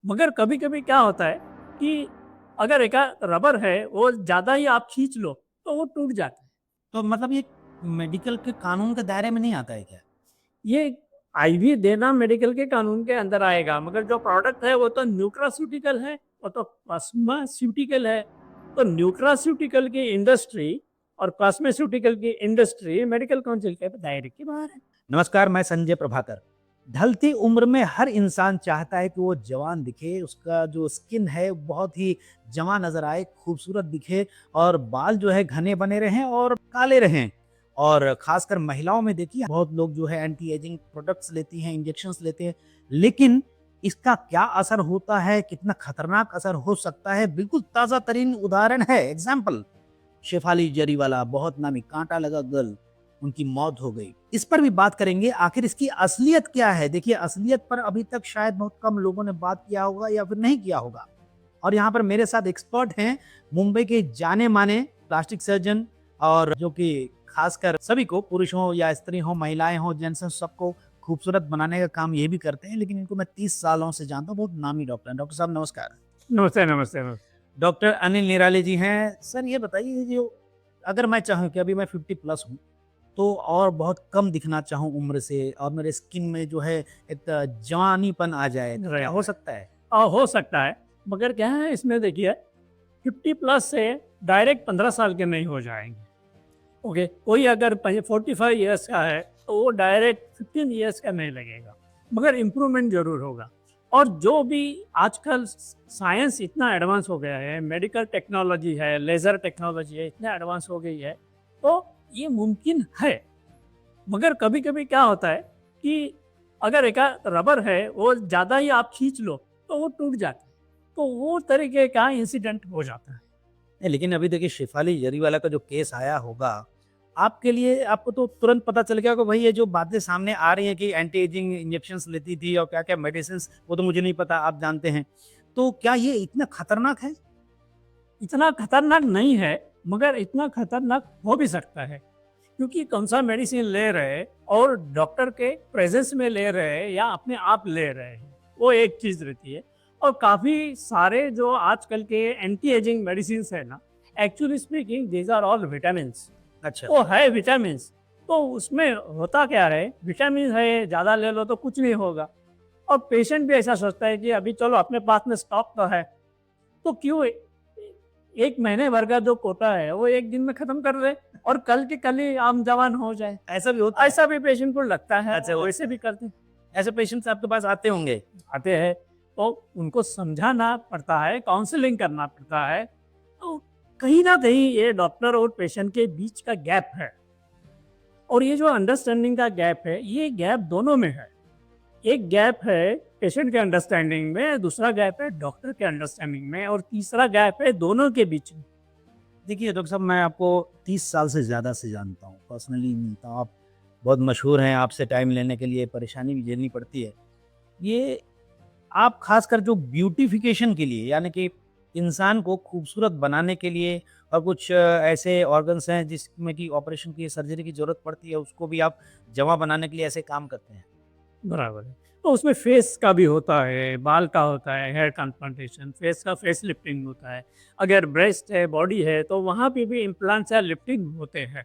मगर कभी-कभी क्या होता है कि अगर एक रबर है, वो ज़्यादा ही आप खींच लो, तो वो टूट जाता है। तो मतलब ये मेडिकल के कानून के दायरे में नहीं आता है क्या? ये आईवी देना मेडिकल के कानून के अंदर आएगा, मगर जो प्रोडक्ट है, वो तो न्यूट्रास्यूटिकल है, वो तो कॉस्मेस्यूटिकल है। तो न्यूट्रास्यूटिकल की इंडस्ट्री और कॉस्मेस्यूटिकल की इंडस्ट्री मेडिकल काउंसिल के दायरे के बाहर है। नमस्कार, मैं संजय प्रभाकर। ढलती उम्र में हर इंसान चाहता है कि वो जवान दिखे, उसका जो स्किन है बहुत ही जवां नज़र आए, खूबसूरत दिखे और बाल जो है घने बने रहें और काले रहें। और ख़ासकर महिलाओं में देखिए बहुत लोग जो है एंटी एजिंग प्रोडक्ट्स लेती हैं, इंजेक्शंस लेते हैं। लेकिन इसका क्या असर होता है, कितना खतरनाक असर हो सकता है, बिल्कुल ताज़ा तरीन उदाहरण है, एग्ज़ाम्पल शेफाली जरीवाला, बहुत नामी कांटा लगा गर्ल, उनकी मौत हो गई। इस पर भी बात करेंगे, आखिर इसकी असलियत क्या है? देखिए, असलियत पर अभी तक शायद बहुत कम लोगों ने बात किया होगा या फिर नहीं किया होगा। और यहाँ पर मेरे साथ एक्सपर्ट हैं, मुंबई के जाने-माने प्लास्टिक सर्जन और जो कि खासकर सभी को, पुरुष हों या स्त्री हों, महिलाएँ हों, जेंट्स हों, सबको खूबसूरत बनाने का काम ये भी करते हैं। लेकिन इनको मैं 30 सालों से जानता हूँ, बहुत नामी डॉक्टर हैं। डॉक्टर साहब नमस्कार। नमस्ते, नमस्ते, नमस्ते। डॉक्टर अनिल निराले जी हैं। सर ये बताइए, ये जो अगर मैं चाहूँ कि अभी मैं 50 प्लस हूँ, तो और बहुत कम दिखना चाहूँ उम्र से और मेरे स्किन में जो है एक जवानीपन आ जाए, तो क्या राइट, हो राइट। सकता है? हो सकता है, मगर क्या है इसमें देखिए, 50 प्लस से डायरेक्ट 15 साल के नहीं हो जाएँगे। ओके, कोई अगर 45 इयर्स का है, तो वो डायरेक्ट 15 इयर्स का नहीं लगेगा, मगर इम्प्रूवमेंट ज़रूर होगा। और जो भी आजकल साइंस इतना एडवांस हो गया है, मेडिकल टेक्नोलॉजी है, लेज़र टेक्नोलॉजी है, इतना एडवांस हो गई है, तो ये मुमकिन है। मगर कभी-कभी क्या होता है कि अगर एक रबर है, वो ज़्यादा ही आप खींच लो, तो वो टूट जाता है। तो वो तरीके का इंसिडेंट हो जाता है। नहीं, लेकिन अभी देखिए शेफाली जरीवाला का जो केस आया होगा, आपके लिए आपको तो तुरंत पता चल गया होगा भई ये जो बातें सामने आ रही हैं कि एंटी एजिंग इंजेक्शंस लेती थी और क्या-क्या मेडिसिन्स, वो तो मुझे नहीं पता, आप जानते हैं। तो क्या ये इतना खतरनाक है? इतना खतरनाक नहीं है, मगर इतना खतरनाक हो भी सकता है। क्योंकि कौन-सा मेडिसिन ले रहे हैं और डॉक्टर के प्रेज़ेंस में ले रहे हैं या अपने आप ले रहे हैं, वो एक चीज़ रहती है। और काफ़ी सारे जो आजकल के एंटी एजिंग मेडिसिन्स हैं ना, actually speaking these are all vitamins. अच्छा। वो है विटामिन्स, तो उसमें होता क्या है, विटामिन है, ज़्यादा ले लो तो कुछ नहीं होगा। और पेशेंट भी ऐसा सोचता है कि अभी चलो अपने पास में स्टॉक तो है, तो क्यों 1 महीने भर का जो कोटा है, वो 1 दिन में खत्म कर दें और कल के कल ही हम जवान हो जाएँ। ऐसा भी होता है? ऐसा भी पेशेंट को लगता है, अच्छा, वो होता वैसे है। भी करते हैं। ऐसे पेशेंट्स आपके पास आते होंगे? आते हैं, तो उनको समझाना पड़ता है, काउंसलिंग करना पड़ता है। तो कहीं न कहीं ये डॉक्टर और पेशेंट के बीच का गैप है, और ये जो अंडरस्टैंडिंग का गैप है, ये गैप दोनों में है। एक गैप है पेशेंट के अंडरस्टैंडिंग में, दूसरा गैप है डॉक्टर के अंडरस्टैंडिंग में, और तीसरा गैप है दोनों के बीच में। देखिए डॉक्टर साहब, मैं आपको 30 साल से ज़्यादा से जानता हूँ, पर्सनली मिलता हूँ, आप बहुत मशहूर हैं, आपसे टाइम लेने के लिए परेशानी भी झेलनी पड़ती है। ये आप ख़ासकर जो ब्यूटीफ़िकेशन के लिए, यानी कि इंसान को खूबसूरत बनाने के लिए और कुछ ऐसे ऑर्गन्स हैं जिसमें कि ऑपरेशन की सर्जरी की ज़रूरत पड़ती है, उसको भी आप जवां बनाने के लिए ऐसे काम करते हैं। बराबर है। तो उसमें फेस का भी होता है, बाल का होता है, हेयर ट्रांसप्लांटेशन, फेस का फेस लिफ्टिंग होता है। अगर ब्रेस्ट है, बॉडी है, तो वहाँ पे भी इम्प्लांट्स या लिफ्टिंग होते हैं।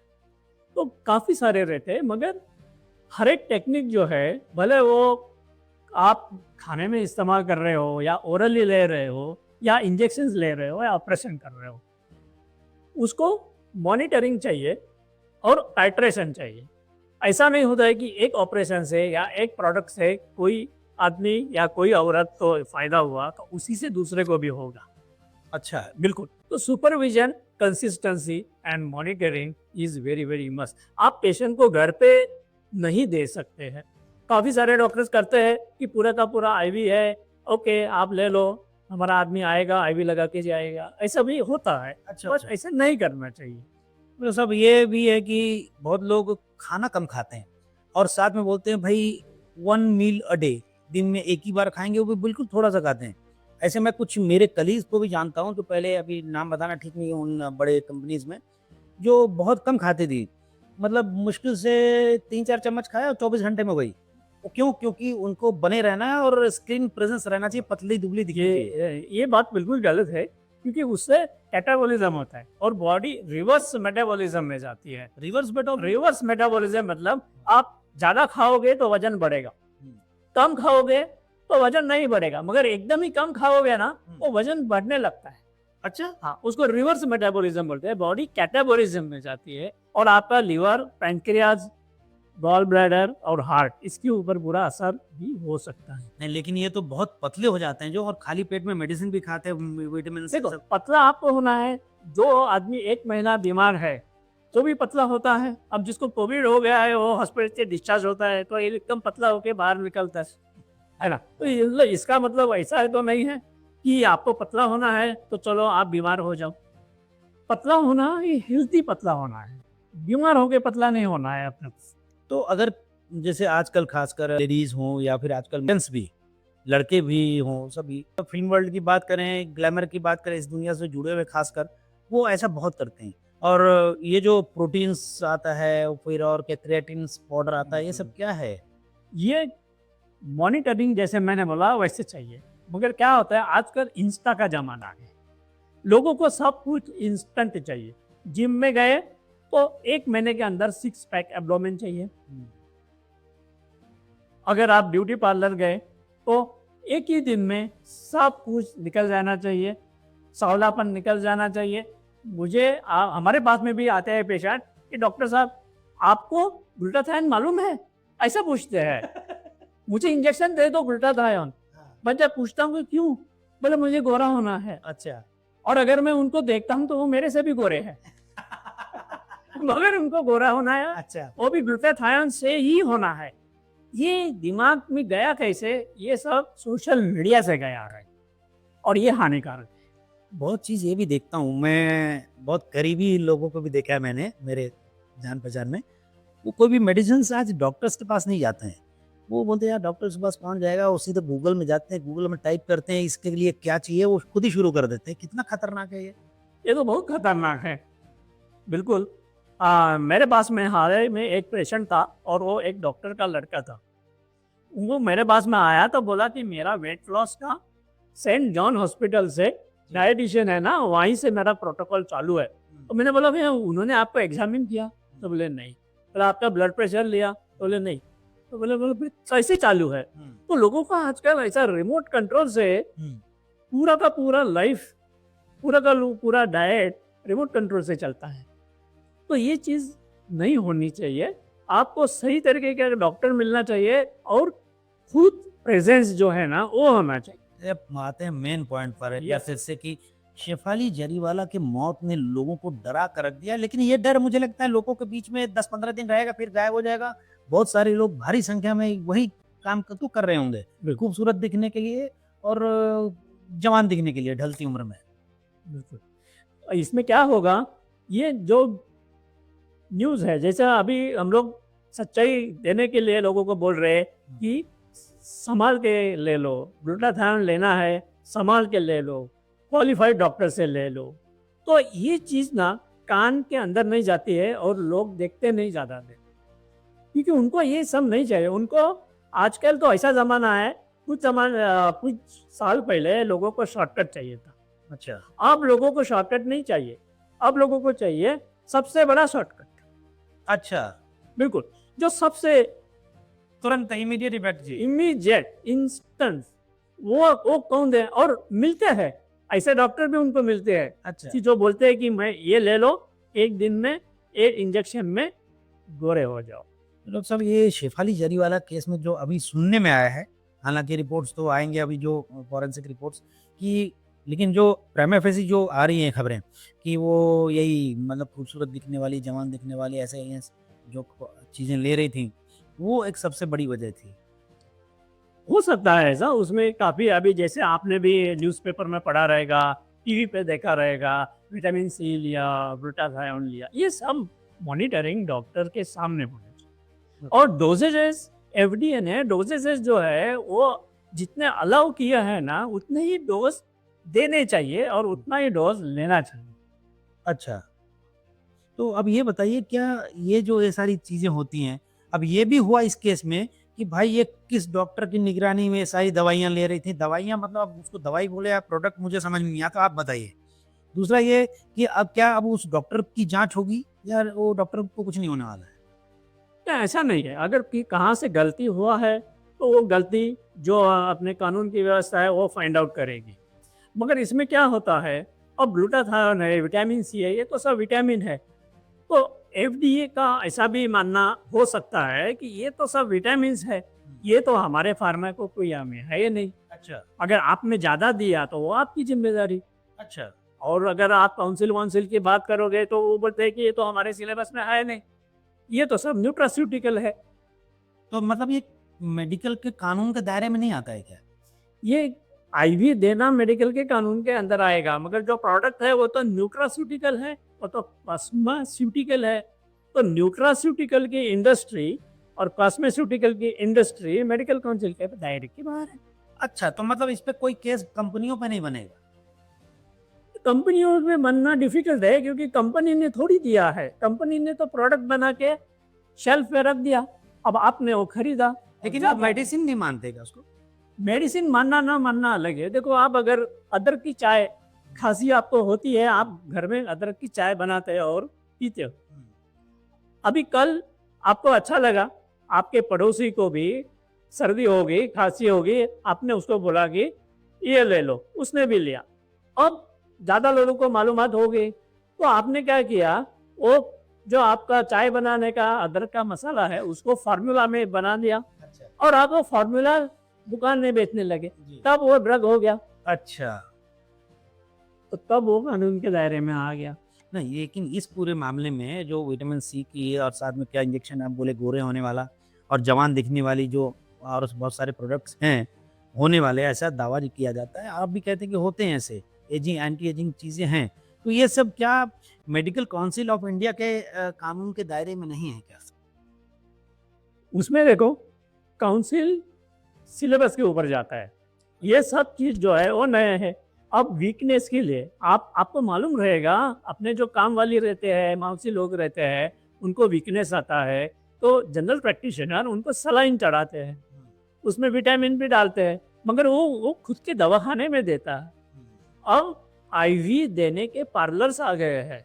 तो काफ़ी सारे रहते हैं, मगर हर एक टेक्निक जो है, भले वो आप खाने में इस्तेमाल कर रहे हो या ओरली ले रहे हो या इंजेक्शंस ले रहे हो या ऑपरेशन कर रहे हो, उसको मॉनिटरिंग चाहिए और टाइट्रेशन चाहिए। ऐसा नहीं होता है कि एक ऑपरेशन से या एक प्रोडक्ट से कोई आदमी या कोई औरत को फ़ायदा हुआ, तो उसी से दूसरे को भी होगा। अच्छा। बिल्कुल। तो supervision, consistency and monitoring is very, very must. आप पेशेंट को घर पे नहीं दे सकते हैं। काफ़ी सारे डॉक्टर्स करते हैं कि पूरा का पूरा आईवी है, ओके आप ले लो, हमारा आदमी आएगा, आईवी लगा के जाएगा। ऐसा भी होता है, अच्छा, बट अच्छा। ऐसा नहीं करना चाहिए। तो सब ये भी है कि बहुत लोग खाना कम खाते हैं और साथ में बोलते हैं भाई 1 मील अ डे, दिन में एक ही बार खाएँगे, वो भी बिल्कुल थोड़ा-सा खाते हैं। ऐसे मैं कुछ मेरे कलीग्स को भी जानता हूँ, जो पहले, अभी नाम बताना ठीक नहीं है उन बड़े कंपनीज़ में, जो बहुत कम खाती थी। मतलब मुश्किल से 3-4 चम्मच खाया और 24 घंटे में वही। वो क्यों? क्योंकि उनको बने रहना है और स्क्रीन प्रेज़ेंस रहना चाहिए, पतली-दुबली दिखनी चाहिए। ये बात बिल्कुल गलत है, क्योंकि उससे कैटाबॉलिज्म होता है और बॉडी रिवर्स मेटाबॉलिज्म में जाती है। रिवर्स मेटाबॉलिज्म मतलब आप ज़्यादा खाओगे तो वज़न बढ़ेगा, हुँ, कम खाओगे तो वज़न नहीं बढ़ेगा, मगर एकदम ही कम खाओगे ना, हुँ। वो वज़न बढ़ने लगता है। अच्छा, हाँ, उसको रिवर्स मेटाबॉलिज्म बोलते हैं, बॉडी कैटाबॉलिज्म में जाती है और आपका लिवर, पैंक्रियाज़, गॉल ब्लैडर और हार्ट, इसके ऊपर बुरा असर भी हो सकता है। नहीं लेकिन ये तो बहुत पतले हो जाते हैं जो और खाली पेट में मेडिसिन भी खाते हैं, विटामिन से देखो, सब। पतला आपको होना है, जो आदमी 1 महीना बीमार है, तो भी पतला होता है। अब जिसको कोविड हो गया है, वो हॉस्पिटल से डिस्चार्ज होता है, तो ये एकदम पतला होके बाहर निकलता है ना? तो ये मतलब इसका मतलब ऐसा है तो नहीं है कि आपको पतला होना है, तो चलो आप बीमार हो जाओ। पतला होना ये हेल्दी पतला होना है, बीमार होके पतला नहीं होना है अपने को। तो अगर जैसे आजकल खासकर लेडीज़ हों या फिर आजकल मेंस भी, लड़के भी हों सभी, तो फिल्म वर्ल्ड की बात करें, ग्लैमर की बात करें, इस दुनिया से जुड़े हुए खासकर, वो ऐसा बहुत करते हैं। और ये जो प्रोटीन्स आता है, फिर और क्या क्रिएटिन्स पाउडर आता है, ये सब क्या है? ये मॉनिटरिंग जैसे मैंने बोला वैसे चाहिए, मगर क्या होता है आजकल इंस्टा का ज़माना है। लोगों को सब कुछ इंस्टेंट चाहिए। जिम में गए तो 1 महीने के अंदर 6 पैक एब्डोमेन चाहिए। हुँ, अगर आप ब्यूटी पार्लर गए तो एक ही दिन में सब कुछ निकल जाना चाहिए, सांवलापन निकल जाना चाहिए। हमारे पास में भी आते हैं पेशेंट कि डॉक्टर साहब आपको ग्लूटाथायोन मालूम है? ऐसा पूछते हैं। मुझे इंजेक्शन दे दो ग्लूटाथायोन। हाँ, मैं जब पूछता हूँ कि क्यों? बोले मुझे गोरा होना है। अच्छा। और अगर मैं उनको देखता हूँ तो वो मेरे से भी गोरे हैं। मगर उनको गोरा होना है, अच्छा, वो भी ग्लूटाथायोन से ही होना है। ये दिमाग में गया कैसे? ये सब सोशल मीडिया से गया है और ये हानिकारक है। बहुत चीज़ ये भी देखता हूँ मैं, बहुत करीबी लोगों को भी देखा है मैंने, मेरे जान-पहचान में। वो कोई भी मेडिसिन्स आज डॉक्टर्स के पास नहीं जाते हैं। वो बोलते हैं यार डॉक्टर्स के पास कौन जाएगा? वो सीधे गूगल में जाते हैं, गूगल में टाइप करते हैं इसके लिए क्या चाहिए, वो खुद ही शुरू कर देते हैं। कितना खतरनाक है ये? ये तो बहुत खतरनाक है। बिल्कुल। मेरे पास में हाल ही में एक पेशेंट था और वो एक डॉक्टर का लड़का था। वो मेरे पास में आया तो बोला कि मेरा वेट लॉस का सेंट जॉन हॉस्पिटल से डायटीशियन है ना, वहीं से मेरा प्रोटोकॉल चालू है। तो मैंने बोला भैया उन्होंने आपको एग्जामिन किया? तो बोले नहीं। बोला आपका ब्लड प्रेशर लिया? तो बोले नहीं। तो बोले बोले फिर कैसे चालू है? हुँ, तो लोगों का आजकल ऐसा रिमोट कंट्रोल से हुँ। पूरा का पूरा लाइफ, पूरा का पूरा डाइट रिमोट कंट्रोल से चलता है। तो ये चीज़ नहीं होनी चाहिए। आपको सही तरीके का डॉक्टर मिलना चाहिए और खुद प्रेजेंस जो है ना वो होना चाहिए। अब आते हैं मेन पॉइंट पर या यस। फिर से कि शेफाली जरीवाला की मौत ने लोगों को डरा कर रख दिया, लेकिन ये डर मुझे लगता है लोगों के बीच में 10-15 दिन रहेगा फिर गायब हो जाएगा। बहुत सारे लोग भारी संख्या में वही काम तो कर रहे होंगे, बिल्कुल। खूबसूरत दिखने के लिए और जवान दिखने के लिए ढलती उम्र में। बिल्कुल। इसमें क्या होगा, ये जो न्यूज़ है, जैसे अभी हम लोग सच्चाई देने के लिए लोगों को बोल रहे हैं कि संभाल के ले लो, ग्लूटाथायोन लेना है, संभाल के ले लो, क्वालिफाइड डॉक्टर से ले लो। तो ये चीज़ ना कान के अंदर नहीं जाती है और लोग देखते नहीं ज़्यादा देर, क्योंकि उनको ये सब नहीं चाहिए। उनको आजकल तो ऐसा ज़माना है, कुछ साल पहले लोगों को शॉर्टकट चाहिए था। अच्छा, अब लोगों को शॉर्टकट नहीं चाहिए, अब लोगों को चाहिए सबसे बड़ा शॉर्टकट। अच्छा, बिल्कुल, जो सबसे तुरंत इमीडिएट इफेक्ट जी। इमीडिएट, इंस्टेंट, वो कौन दे और मिलते हैं। ऐसे डॉक्टर भी उनको मिलते हैं अच्छा, कि जो बोलते हैं कि मैं ये ले लो, 1 दिन में, 1 इंजेक्शन में गोरे हो जाओ। डॉक्टर साहब ये शेफाली जरीवाला केस में जो अभी सुनने में आया है, हालाँकि रिपोर्ट्स तो आएँगे अभी जो फॉरेंसिक रिपोर्ट्स कि लेकिन जो प्राइमा फेसी जो आ रही हैं खबरें कि वो यही मतलब खूबसूरत दिखने वाली, जवान दिखने वाली ऐसे ही जो चीज़ें ले रही थी, वो एक सबसे बड़ी वजह थी। हो सकता है ऐसा, उसमें काफ़ी अभी जैसे आपने भी न्यूज़पेपर में पढ़ा रहेगा, टीवी पे देखा रहेगा, विटामिन सी लिया, ग्लूटाथायोन लिया, ये सब मॉनिटरिंग डॉक्टर के सामने होना चाहिए। और डोजेजेस एफडीए ने डोजेजेस जो है वो जितने अलाउ किया है ना, उतने ही डोज देने चाहिए और उतना ही डोज लेना चाहिए। अच्छा, तो अब ये बताइए क्या ये जो ये सारी चीज़ें होती हैं, अब ये भी हुआ इस केस में कि भाई ये किस डॉक्टर की निगरानी में सारी दवाइयाँ ले रही थी? दवाइयाँ मतलब अब उसको दवाई बोले या प्रोडक्ट मुझे समझ में नहीं आता, आप बताइए। दूसरा ये कि अब क्या अब उस डॉक्टर की जाँच होगी या वो डॉक्टर को कुछ नहीं होने वाला है? क्या ऐसा नहीं है, अगर कि कहाँ से गलती हुआ है, तो वो गलती जो अपने कानून की व्यवस्था है, वो फाइंड आउट करेगी। मगर इसमें क्या होता है, अब ग्लूटाथायोन है, विटामिन सी है, ये तो सब विटामिन है। तो एफडीए का ऐसा भी मानना हो सकता है कि ये तो सब विटामिन्स है, ये तो हमारे फार्माकोपिया में है ही नहीं। अच्छा, अगर आपने ज़्यादा दिया तो वो आपकी ज़िम्मेदारी। अच्छा। और अगर आप काउंसिल-वाउंसिल की बात करोगे तो वो बोलते हैं कि ये तो हमारे सिलेबस में है नहीं। ये तो सब न्यूट्रास्यूटिकल है। तो मतलब ये मेडिकल के कानून के दायरे में नहीं आता है क्या? ये आईवी देना मेडिकल के कानून के अंदर आएगा, मगर जो प्रोडक्ट है वो तो न्यूट्रास्यूटिकल है, वो तो कॉस्मेस्यूटिकल है। तो न्यूट्रास्यूटिकल की इंडस्ट्री और कॉस्मेस्यूटिकल की इंडस्ट्री मेडिकल काउंसिल के दायरे के बाहर है। अच्छा, तो मतलब इस पे कोई केस कंपनियों पे नहीं बनेगा? कंपनियों में बनना डिफिकल्ट है, क्योंकि कंपनी ने थोड़ी दिया है, कंपनी ने तो प्रोडक्ट बना के शेल्फ पे रख दिया। अब आपने वो खरीदा। लेकिन आप मेडिसिन नहीं मानते क्या उसको? मेडिसिन मानना ना मानना अलग है। देखो, आप अगर अदरक की चाय, खांसी आपको होती है, आप घर में अदरक की चाय बनाते हो और पीते हो। अभी कल आपको अच्छा लगा, आपके पड़ोसी को भी सर्दी हो गई, खांसी हो गई, आपने उसको बोला कि ये ले लो, उसने भी लिया। अब ज़्यादा लोगों को मालूमात हो गई, तो आपने क्या किया, वो जो आपका चाय बनाने का अदरक का मसाला है, उसको फार्मूला में बना दिया अच्छा। और आप वो फार्मूला दुकान में बेचने लगे। जी। तब वो ड्रग हो गया, अच्छा। तो तब वो कानून के दायरे में आ गया। नहीं, लेकिन इस पूरे मामले में जो विटामिन सी की और साथ में क्या इंजेक्शन आप बोले गोरे होने वाला और जवान दिखने वाली जो और बहुत सारे प्रोडक्ट्स हैं, होने वाले ऐसा दावा भी किया जाता है। आप भी कहते हैं कि होते हैं ऐसे, एजिंग एंटी एजिंग चीज़ें हैं। तो ये सब क्या मेडिकल काउंसिल ऑफ इंडिया के कानून के दायरे में नहीं है क्या? उसमें देखो, काउंसिल सिलेबस के ऊपर जाता है। ये सब चीज़ जो है वो नए है। अब वीकनेस के लिए आपको मालूम रहेगा, अपने जो काम वाली रहते हैं, मौसी लोग रहते हैं, उनको वीकनेस आता है, तो जनरल प्रैक्टिशनर उनको सलाइन चढ़ाते हैं, उसमें विटामिन भी डालते हैं, मगर वो खुद के दवाखाने में देता है। अब आईवी देने के पार्लर्स आ गए हैं।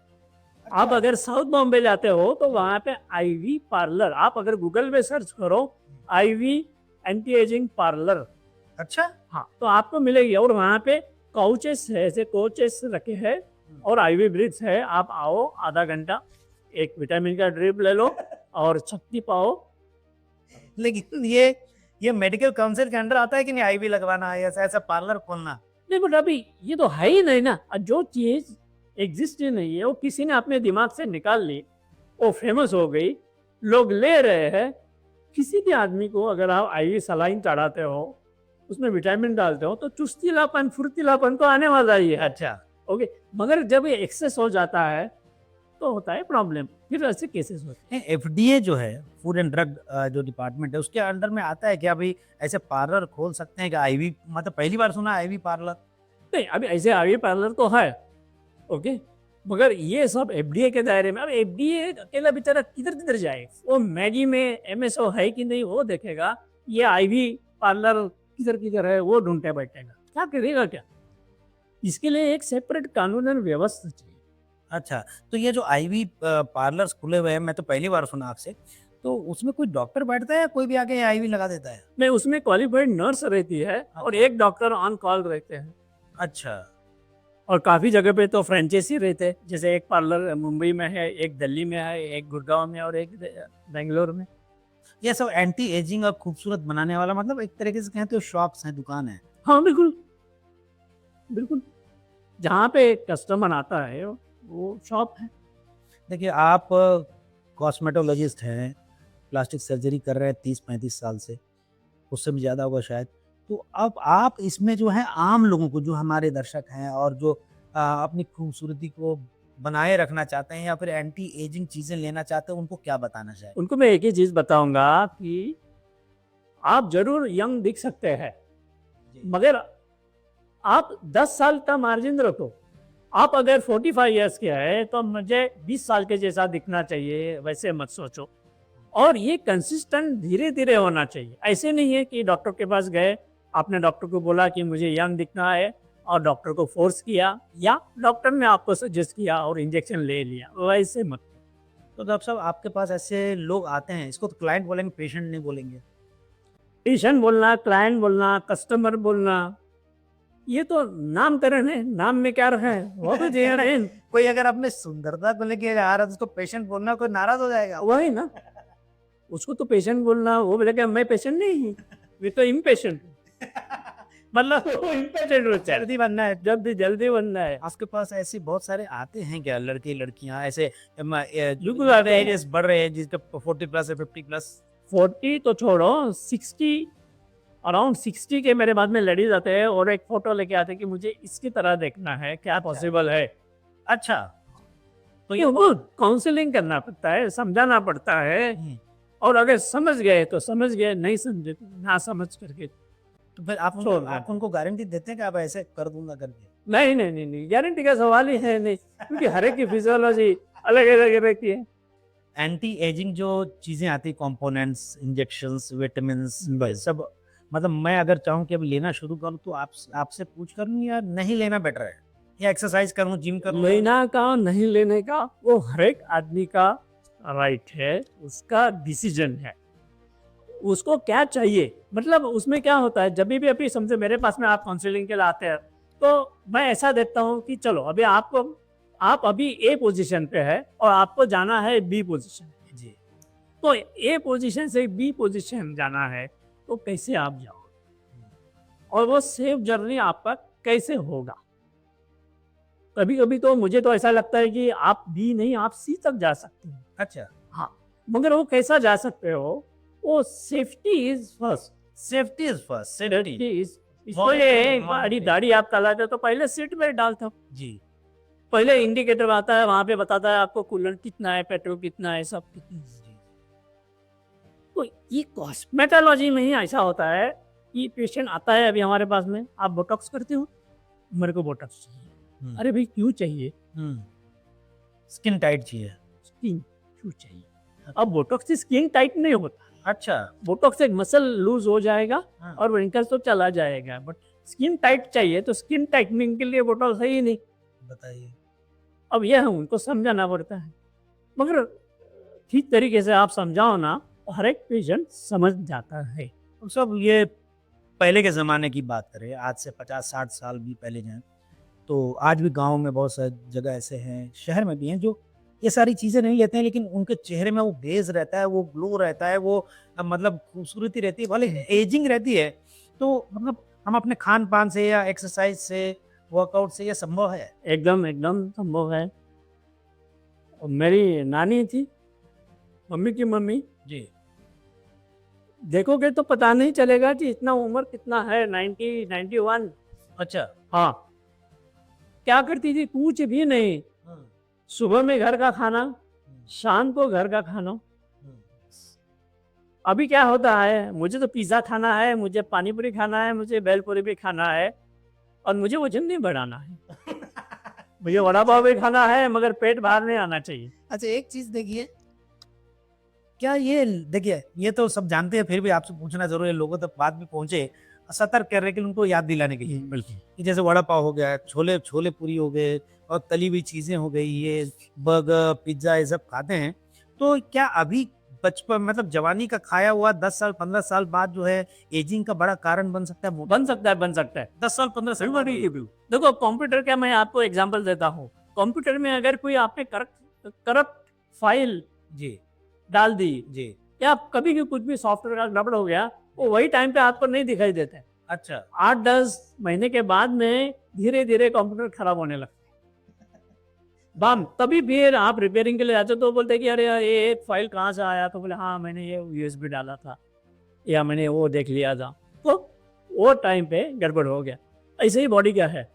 आप अगर साउथ बॉम्बे जाते हो तो वहाँ पे आईवी पार्लर, आप अगर गूगल में सर्च करो आईवी एंटी एजिंग पार्लर, अच्छा। हाँ, तो आपको मिलेगी। और वहाँ पे काउचेस है, ऐसे कोचेस रखे हैं और आईवी ब्रिज है। आप आओ, आधा घंटा एक विटामिन का ड्रिप ले लो और शक्ति पाओ। लेकिन ये मेडिकल काउंसिल के अंडर आता है कि नहीं आईवी लगवाना है ऐसा ऐसा पार्लर खोलना? नहीं, बट अभी ये तो है ही नहीं ना। जो चीज़ एग्जिस्ट ही नहीं है, वो किसी ने अपने दिमाग से निकाल ली, वो फेमस हो गई, लोग ले रहे हैं। किसी भी आदमी को अगर आप आईवी सलाइन चढ़ाते हो, उसमें विटामिन डालते हो, तो चुस्तीलापन फुर्तीलापन तो आने वाला ही है। अच्छा। ओके, मगर जब ये एक्सेस हो जाता है तो होता है प्रॉब्लम, फिर ऐसे केसेस होते हैं। एफडीए जो है फूड एंड ड्रग जो डिपार्टमेंट है उसके अंडर में आता है क्या भाई ऐसे पार्लर खोल सकते हैं क्या आईवी मतलब पहली बार सुना आईवी पार्लर? नहीं, अभी ऐसे आईवी पार्लर तो है, ओके, मगर ये सब एफडीए के दायरे में। अब एफडीए अकेला बेचारा किधर किधर जाए, वो मैगी में एमएसओ है कि नहीं वो देखेगा, ये आईवी पार्लर किधर किधर है वो ढूंढते बैठेगा, क्या करेगा क्या? इसके लिए एक सेपरेट कानून और व्यवस्था चाहिए। अच्छा, तो ये जो आईवी पार्लर्स खुले हुए हैं मैं तो पहली बार सुना आपसे, तो उसमें कोई डॉक्टर बैठता है या कोई भी आके आईवी लगा देता है? नहीं, उसमें क्वालिफाइड नर्स रहती है और एक डॉक्टर ऑन कॉल रहते हैं। अच्छा। और काफ़ी जगह पे तो फ्रेंचाइजी रहते हैं, जैसे एक पार्लर मुंबई में है, एक दिल्ली में है, एक गुड़गांव में और एक बेंगलोर में। ये सब एंटी एजिंग और खूबसूरत बनाने वाला मतलब एक तरीके से कहते हो शॉप्स हैं, दुकान है। हाँ, बिल्कुल, बिल्कुल। जहाँ पे कस्टमर आता है वो शॉप है। देखिए आप कॉस्मेटोलॉजिस्ट हैं, प्लास्टिक सर्जरी कर रहे हैं 30-35 साल से, उससे भी ज़्यादा होगा शायद। तो अब आप इसमें जो है आम लोगों को जो हमारे दर्शक हैं और जो अपनी खूबसूरती को बनाए रखना चाहते हैं या फिर एंटी एजिंग चीज़ें लेना चाहते हैं, उनको क्या बताना चाहें? उनको मैं एक ही चीज़ बताऊँगा कि आप ज़रूर यंग दिख सकते हैं, जी। मगर आप 10 साल का मार्जिन रखो। आप अगर 45 इयर्स के हैं तो मुझे 20 साल के जैसा दिखना चाहिए, वैसे मत सोचो। और ये कंसिस्टेंट धीरे-धीरे होना चाहिए। ऐसे नहीं है कि डॉक्टर के पास गए, आपने डॉक्टर को बोला कि मुझे यंग दिखना है और डॉक्टर को फ़ोर्स किया या डॉक्टर ने आपको सजेस्ट किया और इंजेक्शन ले लिया, वैसे मत। तो डॉक्टर साहब आपके पास ऐसे लोग आते हैं, इसको तो क्लाइंट बोलेंगे, पेशेंट नहीं बोलेंगे। पेशेंट बोलना, क्लाइंट बोलना, कस्टमर बोलना, ये तो नामकरण है, नाम में क्या रखा है, वो तो दे रहे हैं। कोई अगर अपने सुंदरता को लेके आ रहा है तो उसको पेशेंट बोलना, कोई नाराज़ हो जाएगा। वही ना, उसको तो पेशेंट बोलना, वो बोलेगा मैं पेशेंट नहीं हूँ, मैं तो इम्पेशेंट हूँ। मतलब वो इम्पेशेंट हो जाए, जल्दी बनना है। जल्दी जल्दी बनना है। आपके पास ऐसे बहुत सारे आते हैं क्या लड़के लड़कियां ऐसे बिल्कुल आते हैं। एजेस बढ़ रहे हैं जिसका 40 प्लस है 50 प्लस। 40 तो छोड़ो, 60, अराउंड 60 के मेरे बाद में लेडीज आते हैं और एक फोटो लेके आते हैं कि मुझे इसकी तरह देखना है, क्या पॉसिबल है। अच्छा, तो ये वो काउंसलिंग करना पड़ता है, समझाना पड़ता है, और अगर समझ गए तो समझ गए, नहीं समझे तो ना समझ करके। तो फिर आप छोड़ना आप उनको गारंटी देते हैं कि आप ऐसे कर दूंगा करके? नहीं नहीं नहीं नहीं, गारंटी का सवाल ही है नहीं, क्योंकि हर एक की फिजियोलॉजी अलग अलग रहती है। एंटी एजिंग जो चीजें आती, कंपोनेंट्स, इंजेक्शंस, विटामिन सब, मतलब मैं अगर चाहूँ कि अब लेना शुरू करूँ तो आपसे पूछ कर लूँ या नहीं लेना बेटर है, या एक्सरसाइज करूँ, जिम करूँ? लेना का नहीं लेने का वो हर एक आदमी का राइट है, उसका डिसीजन है, उसको क्या चाहिए। मतलब उसमें क्या होता है, जब भी अभी समझे मेरे पास में आप काउंसलिंग के लिए आते हैं, तो मैं ऐसा देता हूँ कि चलो अभी आप अभी ए पोजीशन पे है और आपको जाना है बी पोजीशन पे। जी। तो ए पोजीशन से बी पोजीशन जाना है, तो कैसे आप जाओगे और वो सेफ जर्नी आपका कैसे होगा। कभी कभी तो मुझे तो ऐसा लगता है कि आप बी नहीं, आप सी तक जा सकते हो। अच्छा, हाँ, मगर वो कैसा जा सकते हो, वो safety is first. Safety is first. Safety. इसको ये बड़ी दाढ़ी आप चलाते हो तो पहले सीट बेल्ट डालता हो, जी। पहले इंडिकेटर आता है, वहां पे बताता है आपको कूलेंट कितना है, पेट्रोल कितना है, सब कितना है। जी। तो ये कॉस्मेटोलॉजी में ही ऐसा होता है कि पेशेंट आता है अभी हमारे पास में, आप बोटॉक्स करते हो, मेरे को बोटॉक्स चाहिए। अरे भाई क्यों चाहिए? स्किन टाइट चाहिए। स्किन क्यों चाहिए? अब बोटॉक्स से स्किन टाइट नहीं होता। अच्छा। बोटॉक्स से मसल लूज हो जाएगा हाँ। और रिंकल्स तो चला जाएगा, बट स्किन टाइट चाहिए तो स्किन टाइटनिंग के लिए बोटॉक्स है ही नहीं। बताइए। अब यह उनको समझाना पड़ता है, मगर ठीक तरीके से आप समझाओ ना, हर एक पेशेंट समझ जाता है। तो सब ये पहले के ज़माने की बात करें, आज से 50-60 साल भी पहले जाएँ, तो आज भी गाँव में बहुत सारी जगह ऐसे हैं, शहर में भी हैं, जो ये सारी चीज़ें नहीं लेते हैं, लेकिन उनके चेहरे में वो ग्लेज़ रहता है, वो ग्लो रहता है, वो मतलब खूबसूरती रहती है, भले एजिंग रहती है। तो मतलब हम अपने खान-पान से या एक्सरसाइज़ से, वर्कआउट से, ये संभव है? एकदम एकदम संभव है। और मेरी नानी थी, मम्मी की मम्मी, जी। देखोगे तो पता नहीं चलेगा कि इतना उम्र कितना है, 90, 91। अच्छा। हाँ, क्या करती थी, कुछ भी नहीं, सुबह में घर का खाना, शाम को घर का खाना। अभी क्या होता है, मुझे तो पिज़्ज़ा खाना है, मुझे पानी पूरी खाना है, मुझे भेलपूरी भी खाना है, और मुझे वजन नहीं बढ़ाना है। मुझे वड़ा पाव भी खाना है, मगर पेट बाहर नहीं आना चाहिए। अच्छा, एक चीज़ देखिए, क्या ये देखिए, ये तो सब जानते हैं, फिर भी आपसे पूछना ज़रूरी है, लोगों तक बात भी पहुँचे, सतर्क कर रहे हैं कि उनको याद दिलाने के लिए। बिल्कुल। कि जैसे वड़ा पाव हो गया, छोले छोले पूरी हो गए और तली हुई चीज़ें हो गई, ये बर्गर, पिज़्ज़ा, ये सब खाते हैं। तो क्या अभी बचपन, मतलब जवानी का खाया हुआ 10 साल, 15 साल बाद जो है एजिंग का बड़ा कारण बन सकता है? बन सकता है, बन सकता है। 10 साल, 15 साल बाद? देखो कंप्यूटर का मैं आपको एग्जांपल देता हूँ। कंप्यूटर में अगर कोई आपने करप्ट फाइल जी, डाल दी, जी। या कभी भी कुछ भी सॉफ्टवेयर का गड़बड़ हो गया, वो वही टाइम पे आपको नहीं दिखाई देता है। अच्छा। 8-10 महीने के बाद में धीरे धीरे कंप्यूटर खराब होने लगता है। बाम तभी फिर आप रिपेयरिंग के लिए जाते हो तो बोलते हैं कि अरे यार ये एक फाइल कहाँ से आया, तो बोले हाँ मैंने ये यूएसबी डाला था या मैंने वो देख लिया था, तो वो टाइम पे गड़बड़ हो गया। ऐसे ही बॉडी का है।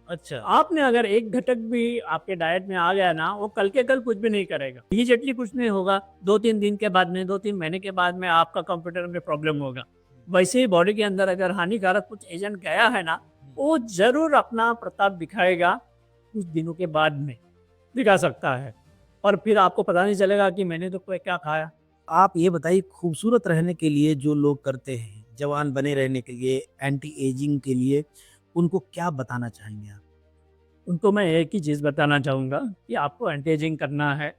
अच्छा। आपने अगर एक घटक भी आपके डाइट में आ गया ना, वो कल के कल कुछ भी नहीं करेगा, इमीडिएटली कुछ नहीं होगा, 2-3 दिन के बाद में, 2-3 महीने के बाद में आपका कंप्यूटर में प्रॉब्लम होगा। वैसे ही बॉडी के अंदर अगर हानिकारक कुछ एजेंट गया है ना, वो जरूर अपना प्रताप दिखाएगा, कुछ दिनों के बाद में दिखा सकता है, और फिर आपको पता नहीं चलेगा कि मैंने तो कोई क्या खाया। आप ये बताइए खूबसूरत रहने के लिए जो लोग करते हैं, जवान बने रहने के लिए, एंटी एजिंग के लिए, उनको क्या बताना चाहेंगे आप? उनको मैं एक ही चीज़ बताना चाहूँगा कि आपको एंटी एजिंग करना है।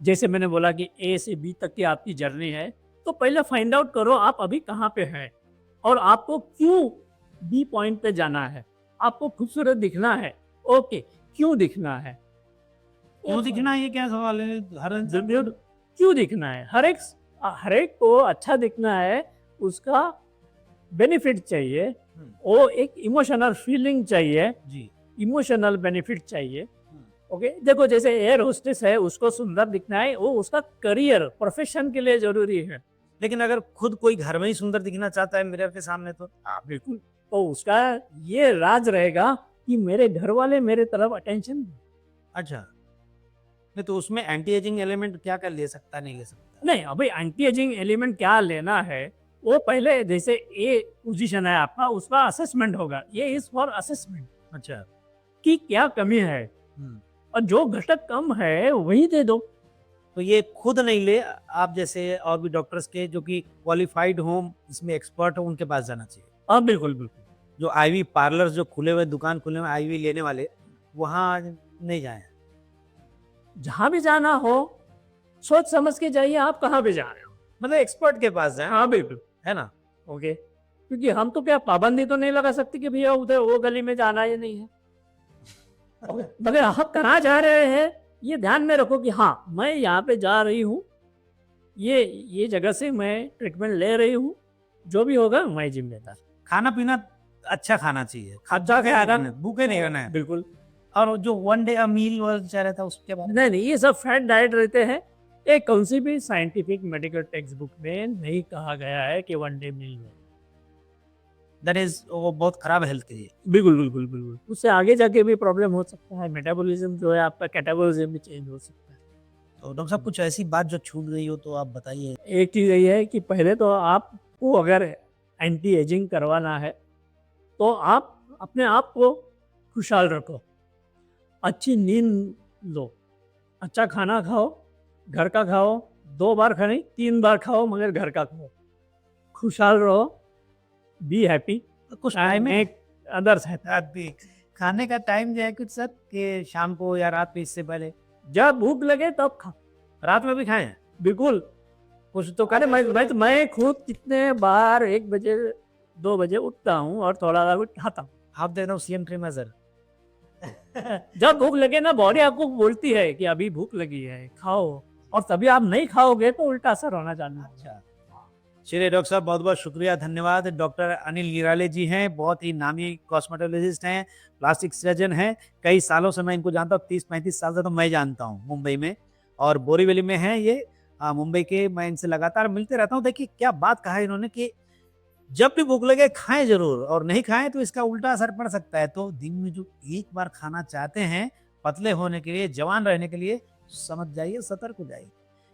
जैसे मैंने बोला कि ए से बी तक की आपकी जर्नी है, तो पहले फाइंड आउट करो आप अभी कहाँ पे हैं और आपको क्यों बी पॉइंट पे जाना है। आपको खूबसूरत दिखना है, ओके, क्यों दिखना है? क्यों दिखना ये क्या सवाल है? हर इंसान ज़रूर क्यों दिखना है? हर एक को अच्छा दिखना है, उसका बेनिफिट चाहिए, हुँ, वो एक इमोशनल फीलिंग चाहिए, जी। इमोशनल बेनिफिट चाहिए। हुँ, ओके, देखो जैसे एयर होस्टेस है, उसको सुंदर दिखना है, वो उसका करियर, प्रोफेशन के लिए ज़रूरी है। लेकिन अगर खुद कोई घर में ही सुंदर दिखना चाहता है मिरर के सामने तो? हाँ, बिल्कुल। तो उसका ये राज रहेगा कि मेरे घर वाले मेरे तरफ अटेंशन दें। अच्छा, नहीं तो उसमें एंटी एजिंग एलिमेंट क्या-क्या ले सकता है, नहीं ले सकता? नहीं, अभी एंटी एजिंग एलिमेंट क्या लेना है, वो पहले जैसे ए पोज़ीशन है आपका, उसका असेसमेंट होगा। ये इज़ फॉर असेसमेंट अच्छा, कि क्या कमी है हुँ। और जो घटक कम है, वही दे दो। तो ये खुद नहीं ले आप जैसे और भी डॉक्टर्स के जो कि क्वालिफाइड हों, इसमें एक्सपर्ट हों, उनके पास जाना चाहिए। हाँ, बिल्कुल, बिल्कुल। जो आईवी पार्लर्स जो खुले हुए दुकान खुले हुए हैं आईवी लेने वाले, वहाँ नहीं जाएँ। जहाँ भी जाना हो, सोच समझ के जाइए आप कहाँ पे जा रहे हो। मतलब एक्सपर्ट के पास जाएँ, हाँ, बिल्कुल। है ना? ओके। क्योंकि हम तो क्या पाबंदी तो नहीं लगा सकते कि भैया उधर वो गली में जाना ही नहीं है। ओके। मगर आप कहाँ जा रहे हैं, ये ध्यान में रखो कि हाँ, मैं यहाँ पे जा रही हूँ, ये जगह से मैं ट्रीटमेंट ले रही हूँ, जो भी होगा मैं ज़िम्मेदार। खाना-पीना अच्छा खाना चाहिए। अच्छा खाना भूखे नहीं रहना है। बिल्कुल। और जो वन डे मील वाला चल रहा था उसके बारे में? नहीं, नहीं, ये सब फैट डाइट रहते हैं। ये कौन सी भी साइंटिफिक मेडिकल टेक्स्ट बुक में नहीं कहा गया है कि वन डे मील लो। दैट इज़ वो बहुत खराब है हेल्थ के लिए। बिल्कुल, बिल्कुल, बिल्कुल। उससे आगे जाके भी प्रॉब्लम हो सकता है, मेटाबॉलिज़्म जो है आपका कैटाबॉलिज़्म भी चेंज हो सकता है। तो डॉक्टर साहब कुछ ऐसी बात जो छूट गई हो तो आप बताइए? एक चीज़ यही है कि पहले तो आपको अगर एंटी एजिंग करवाना है, तो आप अपने आप को खुशहाल रखो, अच्छी नींद लो, अच्छा खाना खाओ, घर का खाओ, 2 बार खाओ नहीं 3 बार खाओ मगर घर का खाओ। खुशहाल रहो, बी हैप्पी कुछ and timing make others happy. अभी खाने का टाइम जो है कुछ सर कि शाम को या रात में इससे पहले? जब भूख लगे तब खाओ। रात में भी खाएँ? बिल्कुल, कुछ तो अरे खाने मैं खुद कितने बार 1 बजे, 2 बजे उठता हूँ और थोड़ा-सा कुछ खाता हूँ। आप दे रहे हो सीएम ट्रिमर सर। जब भूख लगे ना बॉडी आपको बोलती है कि अभी भूख लगी है, खाओ और तभी आप नहीं खाओगे तो उल्टा असर होना चालू होगा। अच्छा। चलिए डॉक्टर साहब बहुत-बहुत शुक्रिया, धन्यवाद। डॉक्टर अनिल निराले जी हैं, बहुत ही नामी कॉस्मेटोलॉजिस्ट हैं, प्लास्टिक सर्जन हैं। कई सालों से मैं इनको जानता हूँ, 30-35 साल से तो मैं जानता हूँ मुंबई में और बोरीवली में हैं ये मुंबई के। मैं इनसे लगातार मिलते रहता हूँ। देखिए क्या बात कहा है इन्होंने कि जब भी भूख लगे खाएँ ज़रूर और नहीं खाएँ तो इसका उल्टा असर पड़ सकता है। तो दिन में जो एक बार खाना चाहते हैं, पतले होने के लिए, जवान रहने के लिए, समझ जाइए, सतर्क हो जाइए।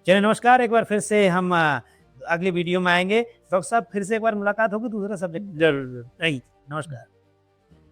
चलिए नमस्कार, एक बार फिर से हम अगली वीडियो में आएँगे। डॉक्टर साहब फिर से एक बार मुलाकात होगी दूसरे सब्जेक्ट। ज़रूर, ज़रूर। Thank you. नमस्कार।